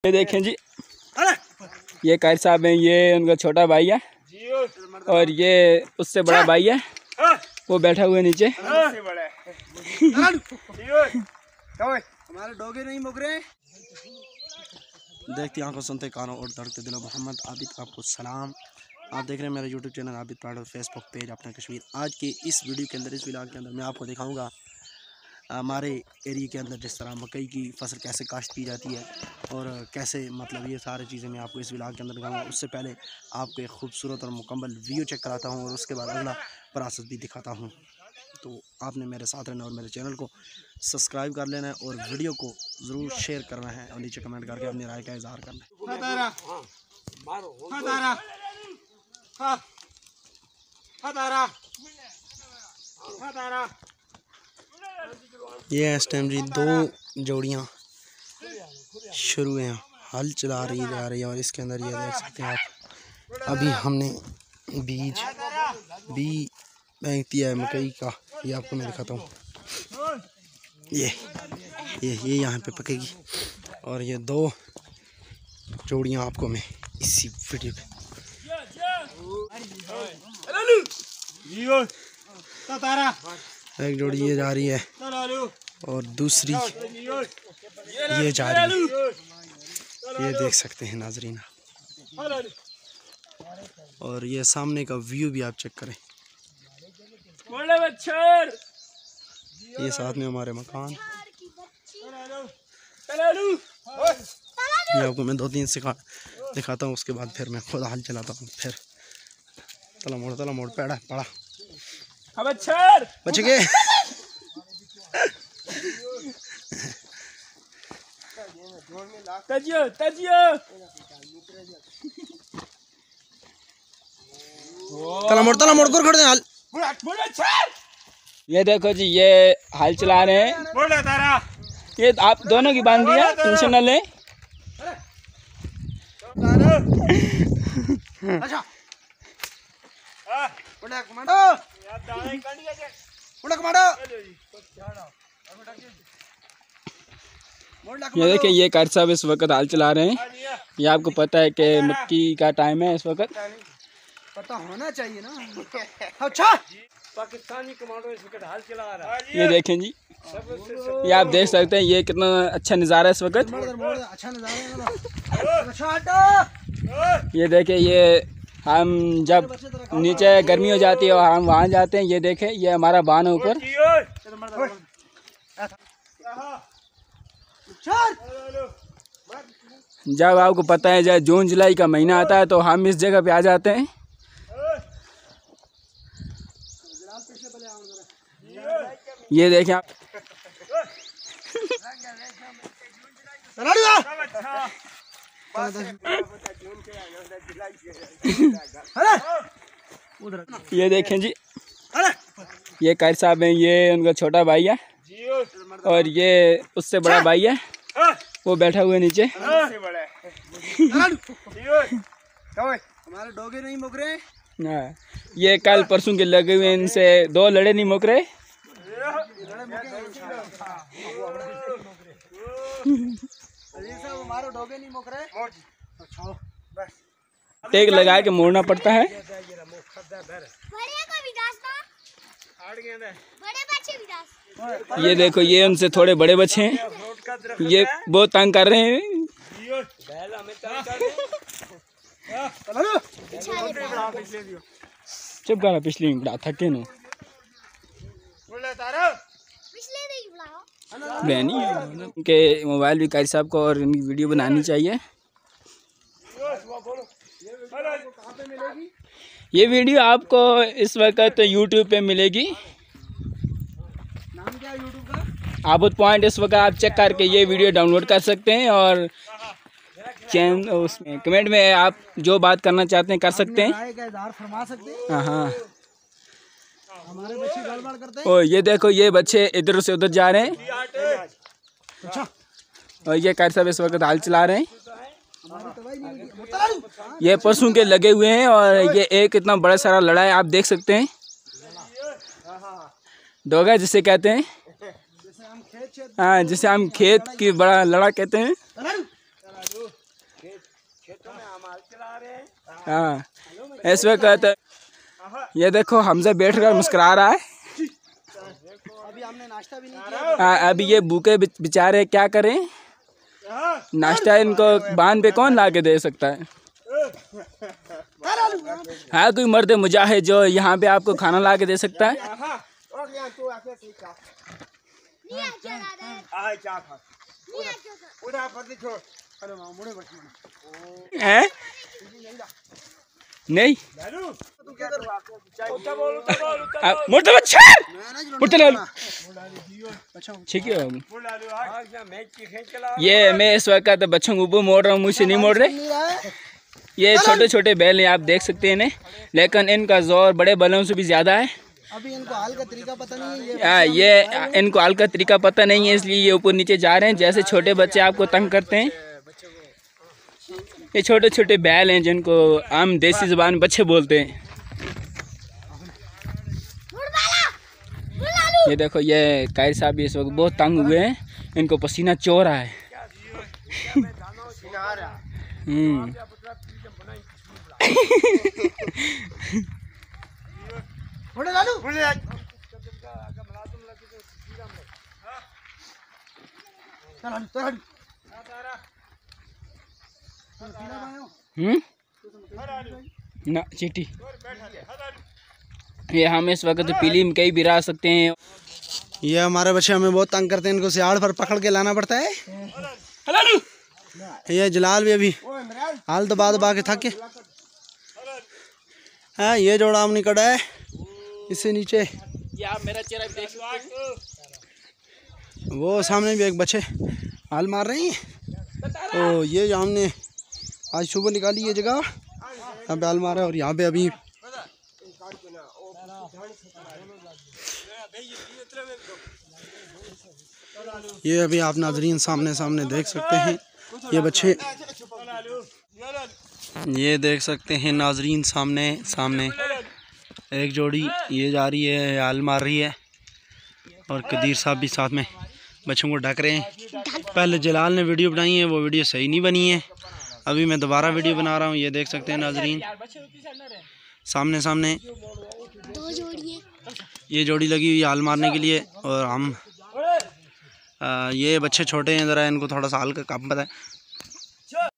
ये देखें जी, ये कारी साहब हैं, ये उनका छोटा भाई है और ये उससे बड़ा भाई है, वो बैठा हुआ है नीचे। हमारे डोगे नहीं मुक रहे। देखते आंखों सुनते कानों और धड़कते दिलों, मोहम्मद आबिद आपको सलाम। आप देख रहे हैं मेरा यूट्यूब चैनल आबिद प्राउड और फेसबुक पेज अपना कश्मीर। आज के इस वीडियो के अंदर, इस व्लॉग के अंदर मैं आपको दिखाऊंगा हमारे एरिया के अंदर जिस तरह मकई की फसल कैसे काश्त की जाती है और कैसे मतलब ये सारी चीज़ें मैं आपको इस व्लॉग के अंदर दिखाऊंगा। उससे पहले आपको एक खूबसूरत और मुकम्मल वीडियो चेक कराता हूँ और उसके बाद अगला प्रोसेस भी दिखाता हूँ। तो आपने मेरे साथ रहना और मेरे चैनल को सब्सक्राइब कर लेना है और वीडियो को ज़रूर शेयर करना है और नीचे कमेंट करके अपनी राय का इजहार करना है। ये इस टाइम जी दो जोड़ियाँ शुरू हैं, हल चला रही जा रही है और इसके अंदर ये देख सकते हैं आप, अभी हमने बीज फेंक दिया है मकई का। ये आपको मैं दिखाता हूँ, ये यहाँ पे पकेगी और ये दो जोड़ियाँ आपको मैं इसी वीडियो पे एक जोड़ी ये जा रही है और दूसरी ये जा रही है, ये देख सकते हैं नाजरीन। और ये सामने का व्यू भी आप चेक करें, ये साथ में हमारे मकान। ये आपको मैं 2-3 दिखाता हूँ, उसके बाद फिर मैं खुद हाल चलाता हूँ। फिर तला मोड़ पैड़ा पड़ा बच गए। तला मोड़ कर दे हाल। ये देखो जी, ये हाल चला रहे हैं, ये आप दोनों की बांध दिया, टेंशन न लें। ये देखिए, ये कारी साहब इस वक्त हाल चला रहे हैं। ये आपको पता है कि मक्की का टाइम है, इस वक्त पता होना चाहिए ना। अच्छा, पाकिस्तानी कमांडो इस वक्त हाल चला रहा है। ये देखें जी, ये आप देख सकते हैं, ये कितना अच्छा नज़ारा है इस वक्त। अच्छा नज़ारा है। ये देखें, ये हम जब नीचे गर्मी हो जाती है और हम वहाँ जाते हैं, ये देखें, ये हमारा बान है ऊपर। जब आपको पता है जब जून जुलाई का महीना आता है तो हम इस जगह पे आ जाते हैं। ये देखें आप, ये देखें जी, ये कारी साहब हैं, ये उनका छोटा भाई है और ये उससे बड़ा भाई है, वो बैठा हुआ है नीचे। हमारे डोगे नहीं मुक रहे। हाँ, ये कल परसों के लगे हुए, इनसे 2 लड़े नहीं मुक रहे। हमारे डोगे नहीं मुक रहे। टेक लगा के मोड़ना पड़ता है। ये देखो, ये उनसे थोड़े बड़े बच्चे हैं, ये बहुत तंग कर रहे हैं। चुप करा, पिछली बड़ा थके नो के मोबाइल भी कारी साहब को और इनकी वीडियो बनानी चाहिए। ये वीडियो आपको इस वक्त यूट्यूब पे मिलेगी। नाम क्या है यूट्यूब का? आबुद पॉइंट। इस वक्त आप चेक करके ये वीडियो डाउनलोड कर सकते हैं और चैनल उसमें कमेंट में आप जो बात करना चाहते हैं कर सकते हैं। राय का इज़हार फरमा सकते हैं। हाँ, हमारे बच्चे गड़बड़ करते हैं। और ये देखो, ये बच्चे इधर से उधर जा रहे हैं। अच्छा, और ये कारी साहब इस वक्त हाल चला रहे हैं। ये पशुओं के लगे हुए हैं और ये एक इतना बड़ा सारा लड़ा है, आप देख सकते हैं। डोगा जिसे कहते हैं, हाँ, जिसे हम खेत की बड़ा लड़ा कहते हैं। खेतों में हम हाल चला रहे हैं। हाँ, इस वक्त ये देखो हमजा बैठकर मुस्कुरा रहा है। अभी हमने नाश्ता भी नहीं किया। हाँ, अभी ये भूखे बेचारे क्या करें, नाश्ता इनको बांध पे कौन ला के दे सकता है। हाँ, कोई मर्द मुजाहिद जो यहाँ पे आपको खाना ला के दे सकता है। हैं? नहीं मोटे बच्चे ठीक है। ये मैं इस वक्त बच्चों को ऊपर मोड़ रहा हूँ, मुझसे नहीं मोड़ रहे। ये छोटे छोटे बैल हैं, आप देख सकते हैं इन्हें, लेकिन इनका जोर बड़े बैलों से भी ज़्यादा है। अभी इनको हाल का तरीका पता नहीं है। ये इनको हाल का तरीका पता नहीं है, इसलिए ये ऊपर नीचे जा रहे हैं। जैसे छोटे बच्चे आपको तंग करते हैं, ये छोटे छोटे बैल हैं जिनको आम देसी ज़बान में बच्चे बोलते हैं। ये देखो, ये कायर साहब भी इस वक्त बहुत तंग हुए हैं, इनको पसीना चो रहा है। ना चीटी, ये हम इस वक्त पीली में कहीं भी रह सकते हैं। ये हमारे बच्चे हमें बहुत तंग करते हैं, इनको सियाड़ पर पकड़ के लाना पड़ता है। ये जलाल भी अभी हाल दबा के थक के। हाँ, ये जोड़ा हम निकटा है इससे नीचे। ये आप मेरा चेहरा भी देख सकते हैं। वो सामने भी एक बच्चे हाल मार रहे हैं। तो ये जो हमने आज सुबह निकाली ये जगह, यहाँ पे हाल मारा है। और यहाँ पे अभी ये अभी आप नाजरीन सामने देख सकते हैं ये बच्चे, ये देख सकते हैं नाजरीन सामने एक जोड़ी ये जा रही है, हाल मार रही है। और कदीर साहब भी साथ में बच्चों को ढक रहे हैं। पहले जलाल ने वीडियो बनाई है, वो वीडियो सही नहीं बनी है। अभी मैं दोबारा वीडियो बना रहा हूँ। ये देख सकते हैं नाजरीन सामने ये जोड़ी लगी हुई हाल मारने के लिए। और हम ये बच्चे छोटे हैं, ज़रा इनको थोड़ा सा हाल का काम पता है,